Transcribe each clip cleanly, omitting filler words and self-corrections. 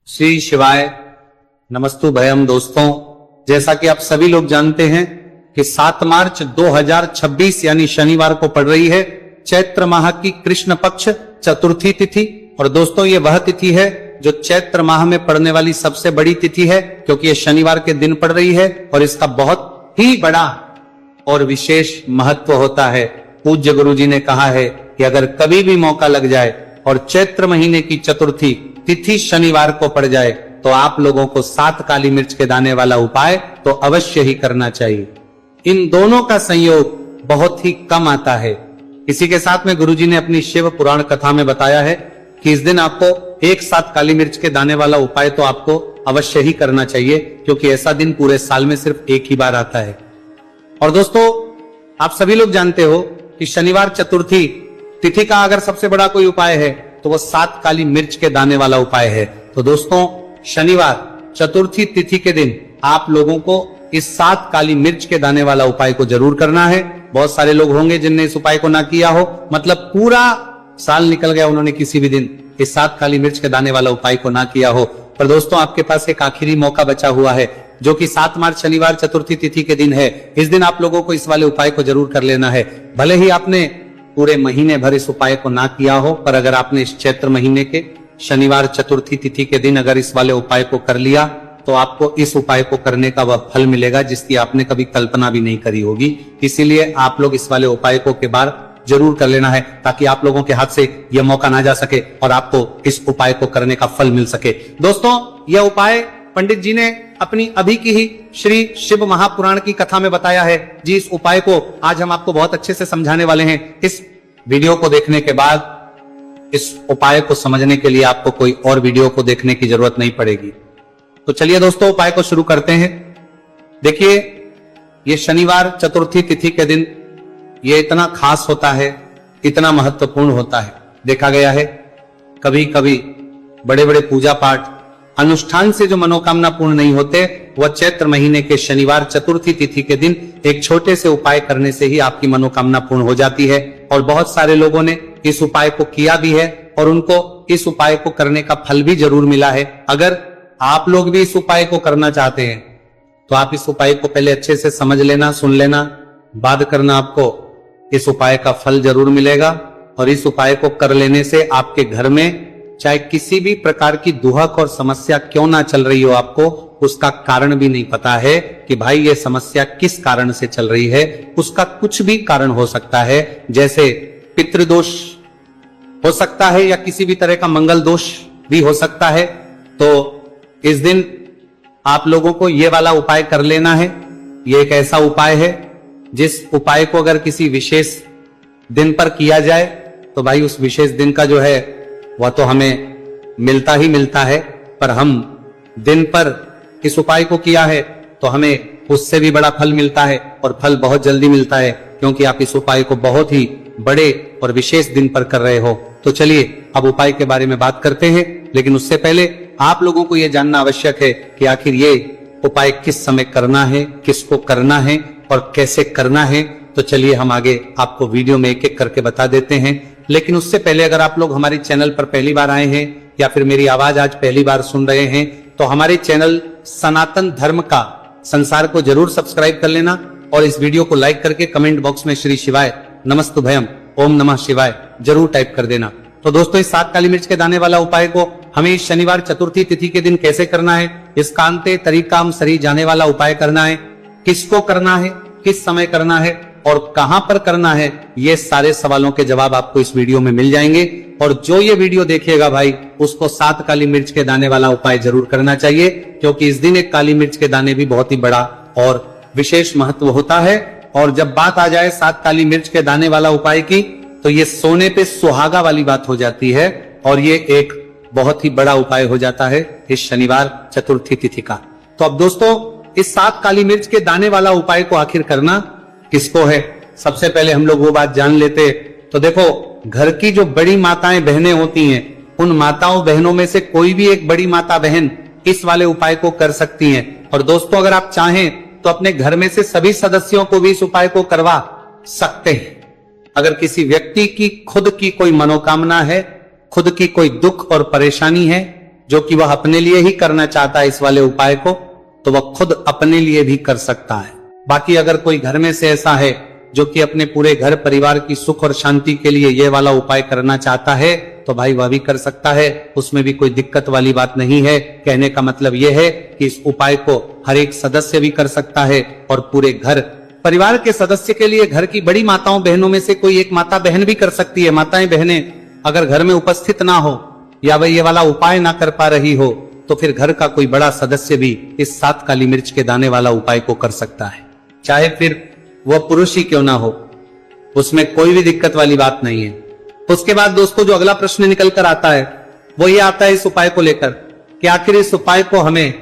श्री शिवाय नमस्तु भयम। दोस्तों, जैसा कि आप सभी लोग जानते हैं कि 7 मार्च 2026 यानी शनिवार को पड़ रही है चैत्र माह की कृष्ण पक्ष चतुर्थी तिथि। और दोस्तों, ये वह तिथि है जो चैत्र माह में पड़ने वाली सबसे बड़ी तिथि है, क्योंकि ये शनिवार के दिन पड़ रही है और इसका बहुत ही बड़ा और विशेष महत्व होता है। पूज्य गुरु जी ने कहा है कि अगर कभी भी मौका लग जाए और चैत्र महीने की चतुर्थी तिथि शनिवार को पड़ जाए तो आप लोगों को 7 काली मिर्च के दाने वाला उपाय तो अवश्य ही करना चाहिए। इन दोनों का संयोग बहुत ही कम आता है। इसी के साथ में गुरुजी ने अपनी शिव पुराण कथा में बताया है कि इस दिन आपको एक साथ काली मिर्च के दाने वाला उपाय तो आपको अवश्य ही करना चाहिए, क्योंकि ऐसा दिन पूरे साल में सिर्फ एक ही बार आता है। और दोस्तों, आप सभी लोग जानते हो कि शनिवार चतुर्थी तिथि का अगर सबसे बड़ा कोई उपाय है तो वो 7 काली मिर्च के दाने वाला उपाय है। तो दोस्तों, शनिवार चतुर्थी तिथि के दिन आप लोगों को इस 7 काली मिर्च के दाने वाला उपाय को जरूर करना है। बहुत सारे लोग होंगे जिनने इस उपाय को ना किया हो, मतलब पूरा साल निकल गया, उन्होंने किसी भी दिन इस 7 काली मिर्च के दाने वाला उपाय को ना किया हो। पर दोस्तों, आपके पास एक आखिरी मौका बचा हुआ है, जो कि 7 मार्च शनिवार चतुर्थी तिथि के दिन है। इस दिन आप लोगों को इस वाले उपाय को जरूर कर लेना है। भले ही आपने पूरे महीने भर इस उपाय को ना किया हो, पर अगर आपने इस चैत्र महीने के शनिवार चतुर्थी तिथि के दिन अगर इस वाले उपाय को कर लिया तो आपको इस उपाय को करने का वह फल मिलेगा जिसकी आपने कभी कल्पना भी नहीं करी होगी। इसीलिए आप लोग इस वाले उपाय को के बार जरूर कर लेना है, ताकि आप लोगों के हाथ से यह मौका ना जा सके और आपको इस उपाय को करने का फल मिल सके। दोस्तों, यह उपाय पंडित जी ने अपनी अभी की ही श्री शिव महापुराण की कथा में बताया है। जी, इस उपाय को आज हम आपको बहुत अच्छे से समझाने वाले हैं। इस वीडियो को देखने के बाद इस उपाय को समझने के लिए आपको कोई और वीडियो को देखने की जरूरत नहीं पड़ेगी। तो चलिए दोस्तों, उपाय को शुरू करते हैं। देखिए, ये शनिवार चतुर्थी तिथि के दिन ये इतना खास होता है, इतना महत्वपूर्ण होता है। देखा गया है कभी कभी बड़े बड़े पूजा पाठ अनुष्ठान से जो मनोकामना पूर्ण नहीं होते, वह चैत्र महीने के शनिवार चतुर्थी तिथि के दिन एक छोटे से उपाय करने से ही आपकी मनोकामना पूर्ण हो जाती है। और बहुत सारे लोगों ने इस उपाय को किया भी है और उनको इस उपाय को करने का फल भी जरूर मिला है। अगर आप लोग भी इस उपाय को करना चाहते हैं तो आप इस उपाय को पहले अच्छे से समझ लेना, सुन लेना, बाद करना, आपको इस उपाय का फल जरूर मिलेगा। और इस उपाय को कर लेने से आपके घर में चाहे किसी भी प्रकार की दुहक और समस्या क्यों ना चल रही हो, आपको उसका कारण भी नहीं पता है कि भाई ये समस्या किस कारण से चल रही है। उसका कुछ भी कारण हो सकता है, जैसे पितृदोष हो सकता है या किसी भी तरह का मंगल दोष भी हो सकता है। तो इस दिन आप लोगों को ये वाला उपाय कर लेना है। ये एक ऐसा उपाय है जिस उपाय को अगर किसी विशेष दिन पर किया जाए तो भाई उस विशेष दिन का जो है वह तो हमें मिलता ही मिलता है, पर हम दिन पर इस उपाय को किया है तो हमें उससे भी बड़ा फल मिलता है, और फल बहुत जल्दी मिलता है, क्योंकि आप इस उपाय को बहुत ही बड़े और विशेष दिन पर कर रहे हो। तो चलिए अब उपाय के बारे में बात करते हैं, लेकिन उससे पहले आप लोगों को यह जानना आवश्यक है कि आखिर ये उपाय किस समय करना है, किसको करना है और कैसे करना है। तो चलिए हम आगे आपको वीडियो में एक एक करके बता देते हैं। लेकिन उससे पहले अगर आप लोग हमारे चैनल पर पहली बार आए हैं या फिर मेरी आवाज आज पहली बार सुन रहे हैं तो हमारे चैनल सनातन धर्म का संसार को जरूर सब्सक्राइब कर लेना और इस वीडियो को लाइक करके कमेंट बॉक्स में श्री शिवाय नमस्तु भयम ओम नमः शिवाय जरूर टाइप कर देना। तो दोस्तों, इस 7 काली मिर्च के दाने वाला उपाय को हमें इस शनिवार चतुर्थी तिथि के दिन कैसे करना है, इसका अंते तरीकाम सरी जाने वाला उपाय करना है, किसको करना है, किस समय करना है और कहां पर करना है, ये सारे सवालों के जवाब आपको इस वीडियो में मिल जाएंगे। और जो ये वीडियो देखेगा भाई, उसको 7 काली मिर्च के दाने वाला उपाय जरूर करना चाहिए, क्योंकि इस दिन एक काली मिर्च के दाने भी बहुत ही बड़ा और विशेष महत्व होता है। और जब बात आ जाए 7 काली मिर्च के दाने वाला उपाय की, तो ये सोने पे सुहागा वाली बात हो जाती है और ये एक बहुत ही बड़ा उपाय हो जाता है इस शनिवार चतुर्थी तिथि का। तो अब दोस्तों, इस 7 काली मिर्च के दाने वाला उपाय को आखिर करना किसको है, सबसे पहले हम लोग वो बात जान लेते। तो देखो, घर की जो बड़ी माताएं बहनें होती हैं, उन माताओं बहनों में से कोई भी एक बड़ी माता बहन इस वाले उपाय को कर सकती हैं। और दोस्तों, अगर आप चाहें तो अपने घर में से सभी सदस्यों को भी इस उपाय को करवा सकते हैं। अगर किसी व्यक्ति की खुद की कोई मनोकामना है, खुद की कोई दुख और परेशानी है, जो कि वह अपने लिए ही करना चाहता है इस वाले उपाय को, तो वह खुद अपने लिए भी कर सकता है। बाकी अगर कोई घर में से ऐसा है जो कि अपने पूरे घर परिवार की सुख और शांति के लिए यह वाला उपाय करना चाहता है, तो भाई वह भी कर सकता है, उसमें भी कोई दिक्कत वाली बात नहीं है। कहने का मतलब यह है कि इस उपाय को हर एक सदस्य भी कर सकता है और पूरे घर परिवार के सदस्य के लिए घर की बड़ी माताओं बहनों में से कोई एक माता बहन भी कर सकती है। माताएं बहनें अगर घर में उपस्थित ना हो या वह ये वाला उपाय ना कर पा रही हो, तो फिर घर का कोई बड़ा सदस्य भी इस 7 काली मिर्च के दाने वाला उपाय को कर सकता है, चाहे फिर वह पुरुष ही क्यों ना हो, उसमें कोई भी दिक्कत वाली बात नहीं है। उसके बाद दोस्तों जो अगला प्रश्न निकल कर आता है वो ये आता है इस उपाय को लेकर कि आखिर इस उपाय को हमें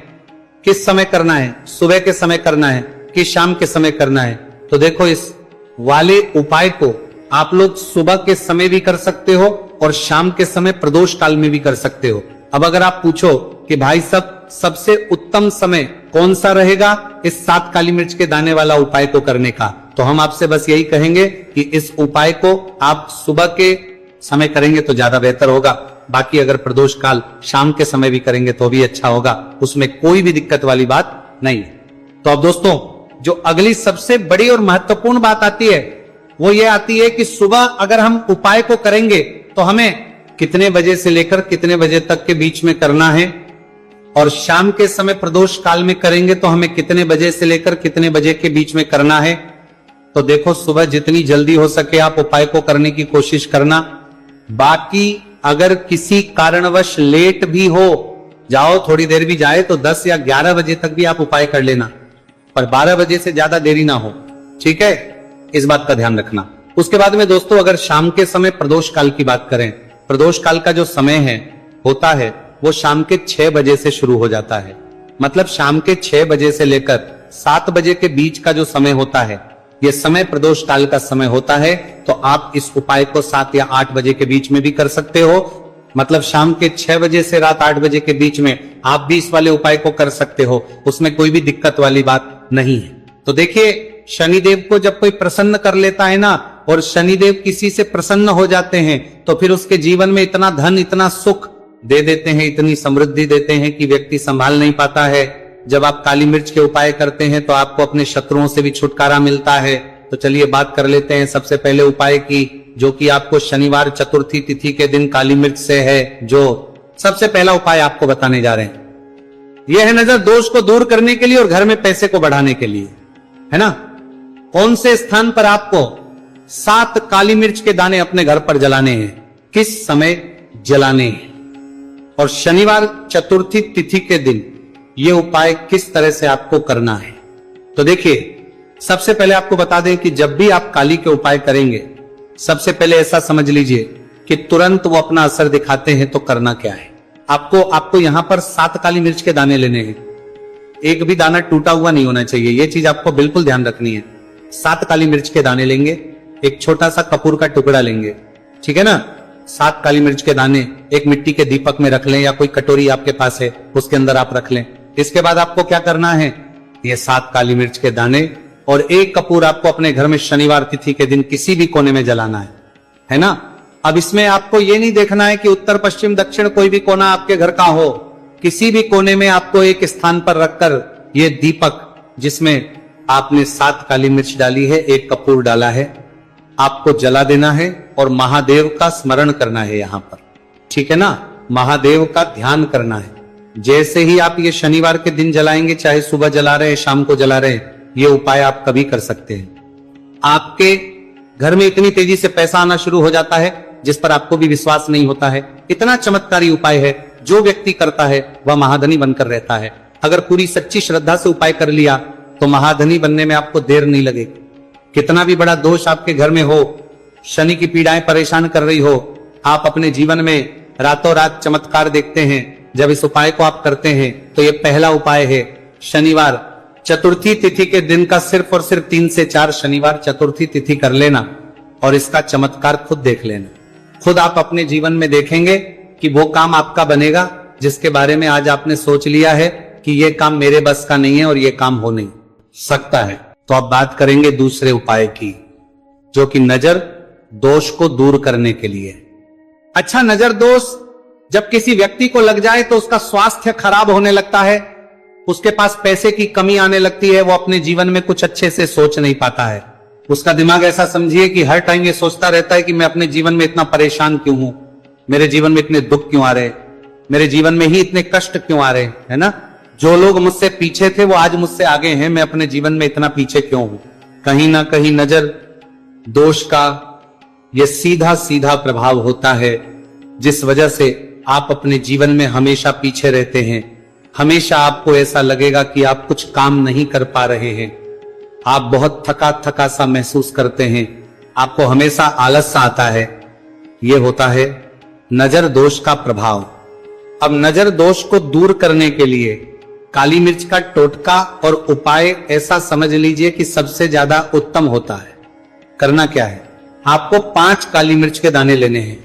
किस समय करना है, सुबह के समय करना है कि शाम के समय करना है। तो देखो, इस वाले उपाय को आप लोग सुबह के समय भी कर सकते हो और शाम के समय प्रदोष काल में भी कर सकते हो। अब अगर आप पूछो कि भाई सबसे उत्तम समय कौन सा रहेगा इस 7 काली मिर्च के दाने वाला उपाय को करने का, तो हम आपसे बस यही कहेंगे कि इस उपाय को आप सुबह के समय करेंगे तो ज्यादा बेहतर होगा। बाकी अगर प्रदोष काल शाम के समय भी करेंगे तो भी अच्छा होगा, उसमें कोई भी दिक्कत वाली बात नहीं है। तो अब दोस्तों जो अगली सबसे बड़ी और महत्वपूर्ण बात आती है वो ये आती है कि सुबह अगर हम उपाय को करेंगे तो हमें कितने बजे से लेकर कितने बजे तक के बीच में करना है, और शाम के समय प्रदोष काल में करेंगे तो हमें कितने बजे से लेकर कितने बजे के बीच में करना है। तो देखो, सुबह जितनी जल्दी हो सके आप उपाय को करने की कोशिश करना। बाकी अगर किसी कारणवश लेट भी हो जाओ, थोड़ी देर भी जाए, तो 10 या 11 बजे तक भी आप उपाय कर लेना, पर 12 बजे से ज्यादा देरी ना हो, ठीक है, इस बात का ध्यान रखना। उसके बाद में दोस्तों अगर शाम के समय प्रदोष काल की बात करें, प्रदोष काल का जो समय है होता है वो शाम के 6 बजे से शुरू हो जाता है। मतलब शाम के 6 बजे से लेकर 7 बजे के बीच का जो समय होता है, यह समय प्रदोष काल का समय होता है। तो आप इस उपाय को 7 या 8 बजे के बीच में भी कर सकते हो। मतलब शाम के 6 बजे से रात 8 बजे के बीच में आप भी इस वाले उपाय को कर सकते हो, उसमें कोई भी दिक्कत वाली बात नहीं है। तो देखिए, शनिदेव को जब कोई प्रसन्न कर लेता है ना, और शनिदेव किसी से प्रसन्न हो जाते हैं, तो फिर उसके जीवन में इतना धन, इतना सुख दे देते हैं, इतनी समृद्धि देते हैं कि व्यक्ति संभाल नहीं पाता है। जब आप काली मिर्च के उपाय करते हैं तो आपको अपने शत्रुओं से भी छुटकारा मिलता है। तो चलिए बात कर लेते हैं सबसे पहले उपाय की, जो कि आपको शनिवार चतुर्थी तिथि के दिन काली मिर्च से है। जो सबसे पहला उपाय आपको बताने जा रहे हैं यह है नजर दोष को दूर करने के लिए और घर में पैसे को बढ़ाने के लिए, है ना। कौन से स्थान पर आपको 7 काली मिर्च के दाने अपने घर पर जलाने हैं, किस समय जलाने हैं, और शनिवार चतुर्थी तिथि के दिन यह उपाय किस तरह से आपको करना है। तो देखिए, सबसे पहले आपको बता दें कि जब भी आप काली के उपाय करेंगे, सबसे पहले ऐसा समझ लीजिए कि तुरंत वो अपना असर दिखाते हैं। तो करना क्या है, आपको यहां पर 7 काली मिर्च के दाने लेने हैं। एक भी दाना टूटा हुआ नहीं होना चाहिए, यह चीज आपको बिल्कुल ध्यान रखनी है। 7 काली मिर्च के दाने लेंगे, एक छोटा सा कपूर का टुकड़ा लेंगे, ठीक है ना। 7 काली मिर्च के दाने एक मिट्टी के दीपक में रख लें, या कोई कटोरी आपके पास है उसके अंदर आप रख लें। इसके बाद आपको क्या करना है, ये 7 काली मिर्च के दाने और एक कपूर आपको अपने घर में शनिवार तिथि के दिन किसी भी कोने में जलाना है ना। अब इसमें आपको ये नहीं देखना है कि उत्तर पश्चिम दक्षिण कोई भी कोना आपके घर का हो, किसी भी कोने में आपको एक स्थान पर रखकर ये दीपक जिसमें आपने 7 काली मिर्च डाली है, एक कपूर डाला है, आपको जला देना है और महादेव का स्मरण करना है यहां पर, ठीक है ना। महादेव का ध्यान करना है। जैसे ही आप ये शनिवार के दिन जलाएंगे, चाहे सुबह जला रहे हैं शाम को जला रहे हैं, ये उपाय आप कभी कर सकते हैं। आपके घर में इतनी तेजी से पैसा आना शुरू हो जाता है जिस पर आपको भी विश्वास नहीं होता है। इतना चमत्कारी उपाय है, जो व्यक्ति करता है वह महाधनी बनकर रहता है। अगर पूरी सच्ची श्रद्धा से उपाय कर लिया तो महाधनी बनने में आपको देर नहीं लगेगी। कितना भी बड़ा दोष आपके घर में हो, शनि की पीड़ाएं परेशान कर रही हो, आप अपने जीवन में रातों रात चमत्कार देखते हैं जब इस उपाय को आप करते हैं। तो ये पहला उपाय है, शनिवार चतुर्थी तिथि के दिन का सिर्फ और सिर्फ 3 से 4 शनिवार चतुर्थी तिथि कर लेना और इसका चमत्कार खुद देख लेना। खुद आप अपने जीवन में देखेंगे कि वो काम आपका बनेगा जिसके बारे में आज आपने सोच लिया है कि ये काम मेरे बस का नहीं है और ये काम हो नहीं सकता है। तो अब बात करेंगे दूसरे उपाय की, जो कि नजर दोष को दूर करने के लिए। अच्छा, नजर दोष जब किसी व्यक्ति को लग जाए तो उसका स्वास्थ्य खराब होने लगता है, उसके पास पैसे की कमी आने लगती है, वो अपने जीवन में कुछ अच्छे से सोच नहीं पाता है। उसका दिमाग ऐसा समझिए कि हर टाइम ये सोचता रहता है कि मैं अपने जीवन में इतना परेशान क्यों हूं, मेरे जीवन में इतने दुख क्यों आ रहे, मेरे जीवन में ही इतने कष्ट क्यों आ रहे, है ना। जो लोग मुझसे पीछे थे वो आज मुझसे आगे हैं, मैं अपने जीवन में इतना पीछे क्यों हूं। कहीं ना कहीं नजर दोष का यह सीधा सीधा प्रभाव होता है, जिस वजह से आप अपने जीवन में हमेशा पीछे रहते हैं। हमेशा आपको ऐसा लगेगा कि आप कुछ काम नहीं कर पा रहे हैं, आप बहुत थका थका सा महसूस करते हैं, आपको हमेशा आलस सा आता है। यह होता है नजर दोष का प्रभाव। अब नजर दोष को दूर करने के लिए काली मिर्च का टोटका और उपाय ऐसा समझ लीजिए कि सबसे ज्यादा उत्तम होता है। करना क्या है, आपको 5 काली मिर्च के दाने लेने हैं।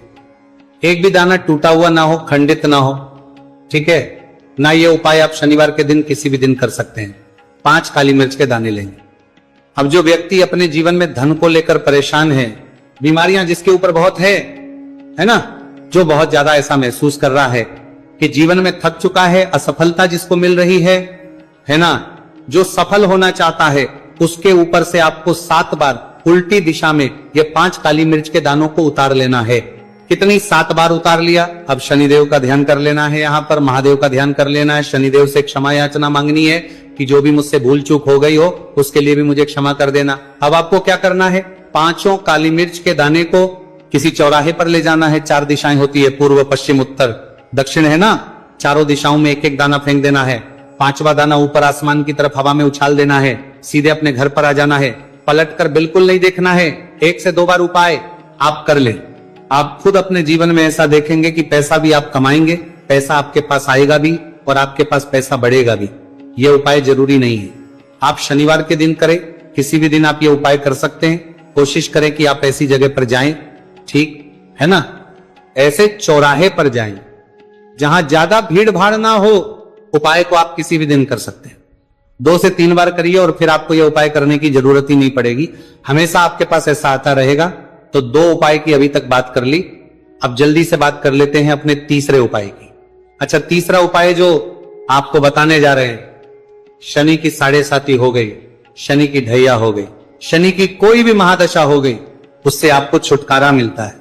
एक भी दाना टूटा हुआ ना हो, खंडित ना हो, ठीक है ना। ये उपाय आप शनिवार के दिन किसी भी दिन कर सकते हैं। 5 काली मिर्च के दाने लेंगे। अब जो व्यक्ति अपने जीवन में धन को लेकर परेशान है, बीमारियां जिसके ऊपर बहुत है ना, जो बहुत ज्यादा ऐसा महसूस कर रहा है कि जीवन में थक चुका है, असफलता जिसको मिल रही है ना, जो सफल होना चाहता है, उसके ऊपर से आपको 7 बार उल्टी दिशा में ये 5 काली मिर्च के दानों को उतार लेना है। कितनी 7 बार उतार लिया। अब शनिदेव का ध्यान कर लेना है, यहां पर महादेव का ध्यान कर लेना है, शनिदेव से क्षमा याचना मांगनी है कि जो भी मुझसे भूल चूक हो गई हो उसके लिए भी मुझे क्षमा कर देना। अब आपको क्या करना है, 5 काली मिर्च के दाने को किसी चौराहे पर ले जाना है। 4 दिशाएं होती है, पूर्व पश्चिम उत्तर दक्षिण, है ना। चारों दिशाओं में एक एक दाना फेंक देना है। 5वां दाना ऊपर आसमान की तरफ हवा में उछाल देना है। सीधे अपने घर पर आ जाना है, पलट कर बिल्कुल नहीं देखना है। 1 से 2 बार उपाय आप कर ले। आप खुद अपने जीवन में ऐसा देखेंगे कि पैसा भी आप कमाएंगे, पैसा आपके पास आएगा भी और आपके पास पैसा बढ़ेगा भी। यह उपाय जरूरी नहीं है, आप शनिवार के दिन करें, किसी भी दिन आप ये उपाय कर सकते हैं। कोशिश करें कि आप ऐसी जगह पर जाएं, ठीक है ना, ऐसे चौराहे पर जाएं जहां ज्यादा भीड़ भाड़ ना हो। उपाय को आप किसी भी दिन कर सकते हैं। 2 से 3 बार करिए और फिर आपको यह उपाय करने की जरूरत ही नहीं पड़ेगी, हमेशा आपके पास ऐसा आता रहेगा। तो 2 उपाय की अभी तक बात कर ली। अब जल्दी से बात कर लेते हैं अपने तीसरे उपाय की। अच्छा, तीसरा उपाय जो आपको बताने जा रहे हैं, शनि की 7.5 हो गई, शनि की ढैया हो गई, शनि की कोई भी महादशा हो गई, उससे आपको छुटकारा मिलता है।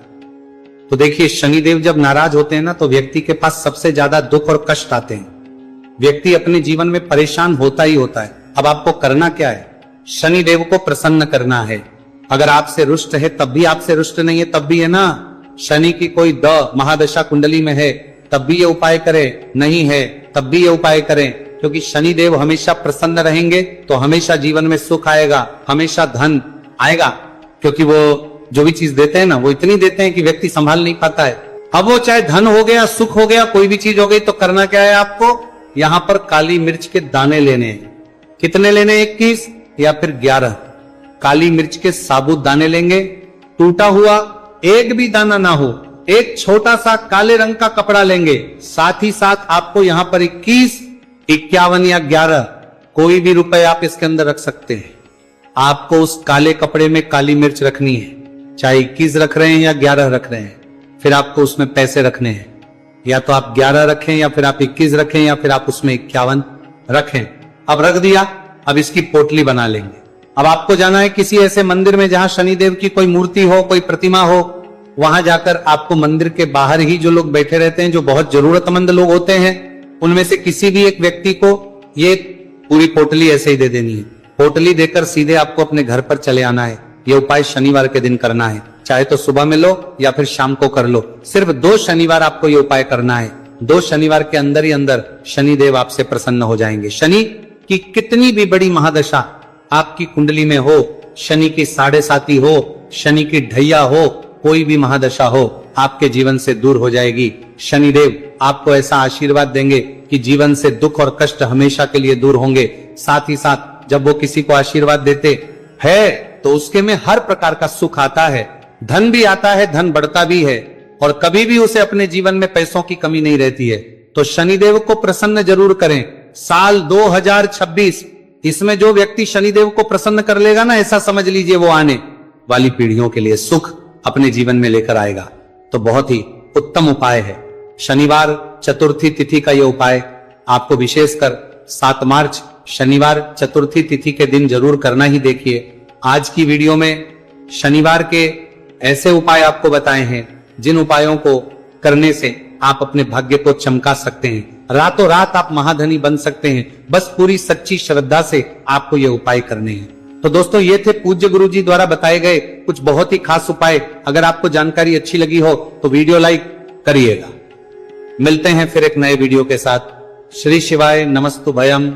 तो देखिए, शनिदेव जब नाराज होते हैं ना, तो व्यक्ति के पास सबसे ज्यादा दुख और कष्ट आते हैं। व्यक्ति अपने जीवन में परेशान होता ही होता है। अब आपको करना क्या है, शनिदेव को प्रसन्न करना है। अगर आपसे रुष्ट है तब भी, आपसे रुष्ट नहीं है तब भी, है ना, शनि की कोई महादशा कुंडली में है तब भी ये उपाय करें, नहीं है तब भी ये उपाय करें। क्योंकि शनिदेव हमेशा प्रसन्न रहेंगे तो हमेशा जीवन में सुख आएगा, हमेशा धन आएगा। क्योंकि वो जो भी चीज देते हैं ना, वो इतनी देते हैं कि व्यक्ति संभाल नहीं पाता है। अब वो चाहे धन हो गया, सुख हो गया, कोई भी चीज हो गई, तो करना क्या है आपको, यहां पर काली मिर्च के दाने लेने हैं। कितने लेने, 21 या फिर 11 काली मिर्च के साबुत दाने लेंगे। टूटा हुआ एक भी दाना ना हो, एक छोटा सा काले रंग का कपड़ा लेंगे। साथ ही साथ आपको यहां पर 21, 51 या 11 कोई भी रुपए आप इसके अंदर रख सकते हैं। आपको उस काले कपड़े में काली मिर्च रखनी है, चाहे 21 रख रहे हैं या 11 रख रहे हैं। फिर आपको उसमें पैसे रखने हैं, या तो आप 11 रखें या फिर आप 21 रखें या फिर आप उसमें 51 रखें। अब रख दिया, अब इसकी पोटली बना लेंगे। अब आपको जाना है किसी ऐसे मंदिर में जहां शनिदेव की कोई मूर्ति हो, कोई प्रतिमा हो। वहां जाकर आपको मंदिर के बाहर ही जो लोग बैठे रहते हैं, जो बहुत जरूरतमंद लोग होते हैं, उनमें से किसी भी एक व्यक्ति को ये पूरी पोटली ऐसे ही दे देनी है। पोटली देकर सीधे आपको अपने घर पर चले आना है। यह उपाय शनिवार के दिन करना है, चाहे तो सुबह में लो या फिर शाम को कर लो। सिर्फ 2 शनिवार आपको यह उपाय करना है। 2 शनिवार के अंदर ही अंदर शनिदेव आपसे प्रसन्न हो जाएंगे। शनि की कितनी भी बड़ी महादशा आपकी कुंडली में हो, शनि की 7.5 हो, शनि की ढैया हो, कोई भी महादशा हो, आपके जीवन से दूर हो जाएगी। शनिदेव आपको ऐसा आशीर्वाद देंगे कि जीवन से दुख और कष्ट हमेशा के लिए दूर होंगे। साथ ही साथ जब वो किसी को आशीर्वाद देते हैं तो उसके में हर प्रकार का सुख आता है, धन भी आता है, धन बढ़ता भी है, और कभी भी उसे अपने जीवन में पैसों की कमी नहीं रहती है। तो शनिदेव को प्रसन्न जरूर करें। साल 2026, इसमें जो व्यक्ति शनिदेव को प्रसन्न कर लेगा ना, ऐसा समझ लीजिए वो आने वाली पीढ़ियों के लिए सुख अपने जीवन में लेकर आएगा। तो बहुत ही उत्तम उपाय है। शनिवार चतुर्थी तिथि का यह उपाय आपको विशेषकर 7 मार्च शनिवार चतुर्थी तिथि के दिन जरूर करना ही। देखिए आज की वीडियो में शनिवार के ऐसे उपाय आपको बताए हैं जिन उपायों को करने से आप अपने भाग्य को चमका सकते हैं। रातों रात आप महाधनी बन सकते हैं। बस पूरी सच्ची श्रद्धा से आपको ये उपाय करने हैं। तो दोस्तों ये थे पूज्य गुरु जी द्वारा बताए गए कुछ बहुत ही खास उपाय। अगर आपको जानकारी अच्छी लगी हो तो वीडियो लाइक करिएगा। मिलते हैं फिर एक नए वीडियो के साथ। श्री शिवाय नमस्तु भयम।